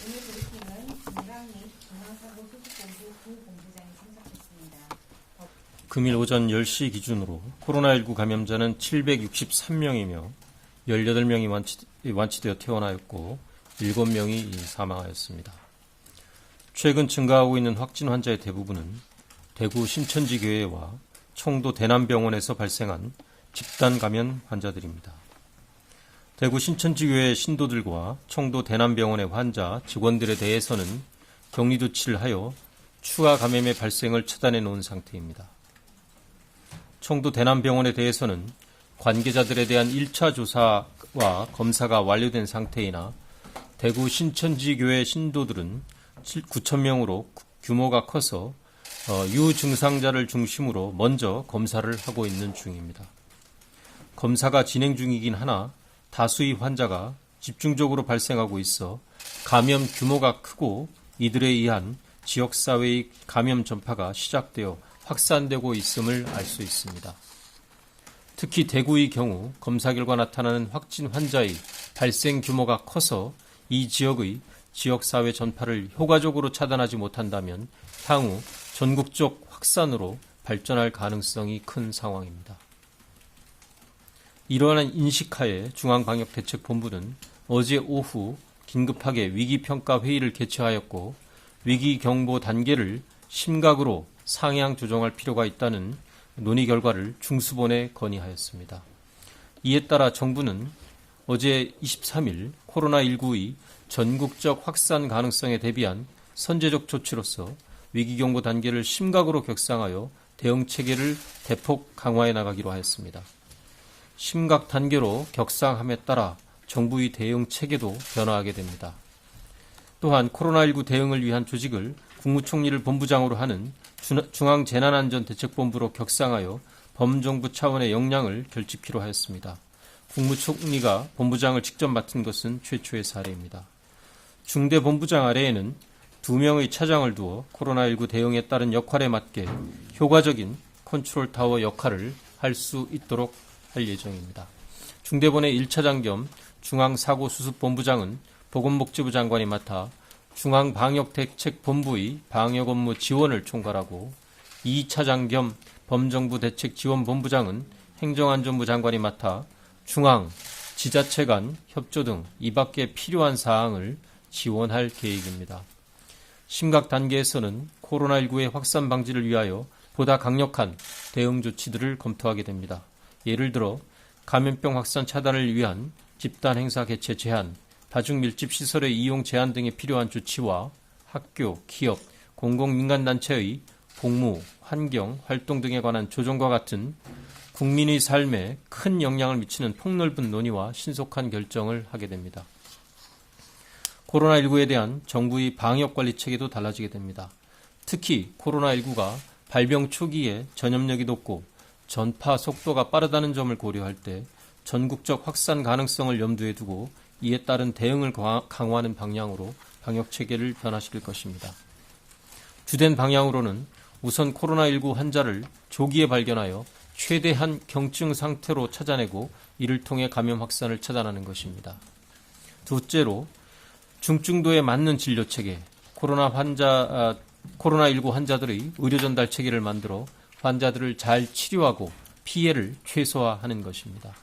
오늘 브리핑은 김강희 중앙사고수습본부 부본부장이 참석했습니다. 금일 오전 10시 기준으로 코로나19 감염자는 763명이며 18명이 완치되어 퇴원하였고 7명이 사망하였습니다. 최근 증가하고 있는 확진 환자의 대부분은 대구 신천지교회와 청도 대남병원에서 발생한 집단 감염 환자들입니다. 대구 신천지교회 신도들과 청도 대남병원의 환자, 직원들에 대해서는 격리 조치를 하여 추가 감염의 발생을 차단해 놓은 상태입니다. 청도 대남병원에 대해서는 관계자들에 대한 1차 조사와 검사가 완료된 상태이나 대구 신천지교회 신도들은 9,000명으로 규모가 커서 유증상자를 중심으로 먼저 검사를 하고 있는 중입니다. 검사가 진행 중이긴 하나 다수의 환자가 집중적으로 발생하고 있어 감염 규모가 크고 이들에 의한 지역사회의 감염 전파가 시작되어 확산되고 있음을 알 수 있습니다. 특히 대구의 경우 검사 결과 나타나는 확진 환자의 발생 규모가 커서 이 지역의 지역사회 전파를 효과적으로 차단하지 못한다면 향후 전국적 확산으로 발전할 가능성이 큰 상황입니다. 이러한 인식하에 중앙방역대책본부는 어제 오후 긴급하게 위기평가회의를 개최하였고 위기경보 단계를 심각으로 상향 조정할 필요가 있다는 논의 결과를 중수본에 건의하였습니다. 이에 따라 정부는 어제 23일 코로나19의 전국적 확산 가능성에 대비한 선제적 조치로서 위기경보 단계를 심각으로 격상하여 대응 체계를 대폭 강화해 나가기로 하였습니다. 심각 단계로 격상함에 따라 정부의 대응 체계도 변화하게 됩니다. 또한 코로나19 대응을 위한 조직을 국무총리를 본부장으로 하는 중앙재난안전대책본부로 격상하여 범정부 차원의 역량을 결집키로 하였습니다. 국무총리가 본부장을 직접 맡은 것은 최초의 사례입니다. 중대본부장 아래에는 2명의 차장을 두어 코로나19 대응에 따른 역할에 맞게 효과적인 컨트롤타워 역할을 할 수 있도록 할 예정입니다. 중대본의 1차장 겸 중앙사고수습본부장은 보건복지부 장관이 맡아 중앙방역대책본부의 방역업무 지원을 총괄하고 2차장 겸 범정부대책지원본부장은 행정안전부 장관이 맡아 중앙, 지자체 간 협조 등 이 밖에 필요한 사항을 지원할 계획입니다. 심각 단계에서는 코로나19의 확산 방지를 위하여 보다 강력한 대응 조치들을 검토하게 됩니다. 예를 들어 감염병 확산 차단을 위한 집단 행사 개최 제한, 다중밀집 시설의 이용 제한 등에 필요한 조치와 학교, 기업, 공공민간단체의 복무, 환경, 활동 등에 관한 조정과 같은 국민의 삶에 큰 영향을 미치는 폭넓은 논의와 신속한 결정을 하게 됩니다. 코로나19에 대한 정부의 방역관리 체계도 달라지게 됩니다. 특히 코로나19가 발병 초기에 전염력이 높고 전파 속도가 빠르다는 점을 고려할 때 전국적 확산 가능성을 염두에 두고 이에 따른 대응을 강화하는 방향으로 방역체계를 변화시킬 것입니다. 주된 방향으로는 우선 코로나19 환자를 조기에 발견하여 최대한 경증 상태로 찾아내고 이를 통해 감염 확산을 차단하는 것입니다. 둘째로 중증도에 맞는 진료체계, 코로나19 환자들의 의료 전달 체계를 만들어 환자들을 잘 치료하고 피해를 최소화하는 것입니다.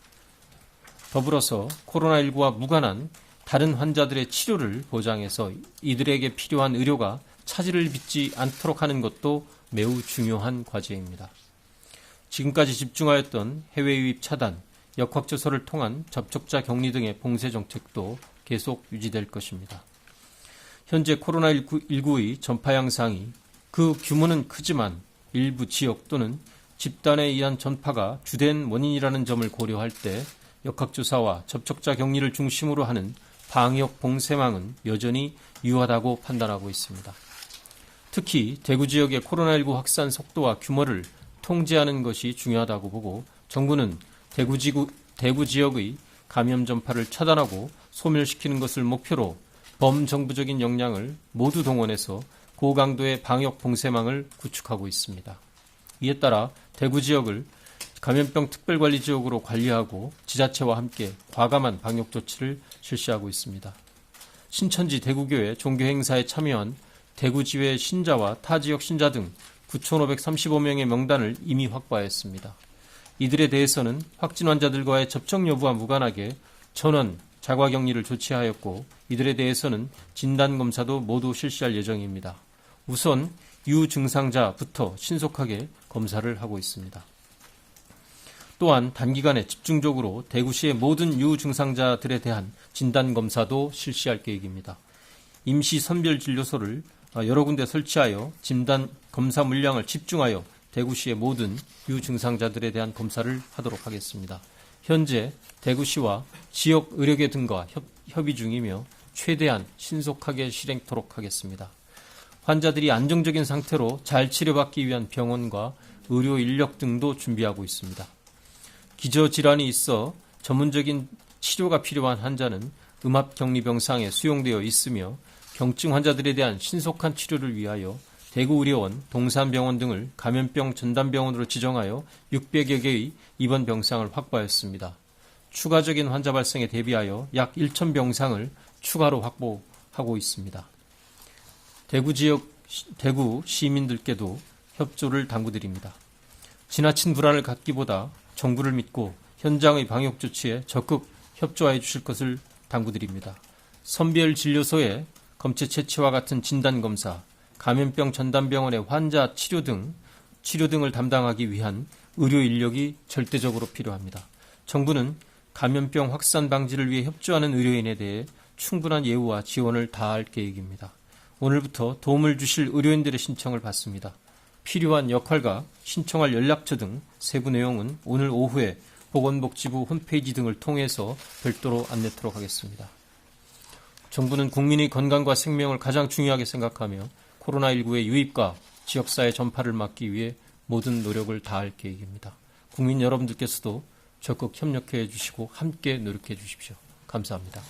더불어서 코로나19와 무관한 다른 환자들의 치료를 보장해서 이들에게 필요한 의료가 차질을 빚지 않도록 하는 것도 매우 중요한 과제입니다. 지금까지 집중하였던 해외 유입 차단, 역학조사를 통한 접촉자 격리 등의 봉쇄 정책도 계속 유지될 것입니다. 현재 코로나19의 전파 양상이 그 규모는 크지만 일부 지역 또는 집단에 의한 전파가 주된 원인이라는 점을 고려할 때 역학조사와 접촉자 격리를 중심으로 하는 방역 봉쇄망은 여전히 유효하다고 판단하고 있습니다. 특히 대구 지역의 코로나19 확산 속도와 규모를 통제하는 것이 중요하다고 보고 정부는 대구 지역의 감염 전파를 차단하고 소멸시키는 것을 목표로 범정부적인 역량을 모두 동원해서 고강도의 방역 봉쇄망을 구축하고 있습니다. 이에 따라 대구 지역을 감염병 특별관리지역으로 관리하고 지자체와 함께 과감한 방역 조치를 실시하고 있습니다. 신천지 대구교회 종교행사에 참여한 대구지회 신자와 타 지역 신자 등 9,535명의 명단을 이미 확보하였습니다. 이들에 대해서는 확진 환자들과의 접촉 여부와 무관하게 전원 자가격리를 조치하였고 이들에 대해서는 진단검사도 모두 실시할 예정입니다. 우선 유증상자부터 신속하게 검사를 하고 있습니다. 또한 단기간에 집중적으로 대구시의 모든 유증상자들에 대한 진단검사도 실시할 계획입니다. 임시 선별진료소를 여러 군데 설치하여 진단검사 물량을 집중하여 대구시의 모든 유증상자들에 대한 검사를 하도록 하겠습니다. 현재 대구시와 지역 의료계 등과 협의 중이며 최대한 신속하게 실행토록 하겠습니다. 환자들이 안정적인 상태로 잘 치료받기 위한 병원과 의료 인력 등도 준비하고 있습니다. 기저질환이 있어 전문적인 치료가 필요한 환자는 음압격리병상에 수용되어 있으며 경증 환자들에 대한 신속한 치료를 위하여 대구의료원, 동산병원 등을 감염병 전담병원으로 지정하여 600여 개의 입원 병상을 확보하였습니다. 추가적인 환자 발생에 대비하여 약 1,000 병상을 추가로 확보하고 있습니다. 대구 시민들께도 협조를 당부드립니다. 지나친 불안을 갖기보다 정부를 믿고 현장의 방역 조치에 적극 협조해 주실 것을 당부드립니다. 선별진료소의 검체 채취와 같은 진단검사, 감염병 전담병원의 환자 치료 등을 담당하기 위한 의료 인력이 절대적으로 필요합니다. 정부는 감염병 확산 방지를 위해 협조하는 의료인에 대해 충분한 예우와 지원을 다할 계획입니다. 오늘부터 도움을 주실 의료인들의 신청을 받습니다. 필요한 역할과 신청할 연락처 등 세부 내용은 오늘 오후에 보건복지부 홈페이지 등을 통해서 별도로 안내토록 하겠습니다. 정부는 국민의 건강과 생명을 가장 중요하게 생각하며 코로나19의 유입과 지역사회 전파를 막기 위해 모든 노력을 다할 계획입니다. 국민 여러분들께서도 적극 협력해 주시고 함께 노력해 주십시오. 감사합니다.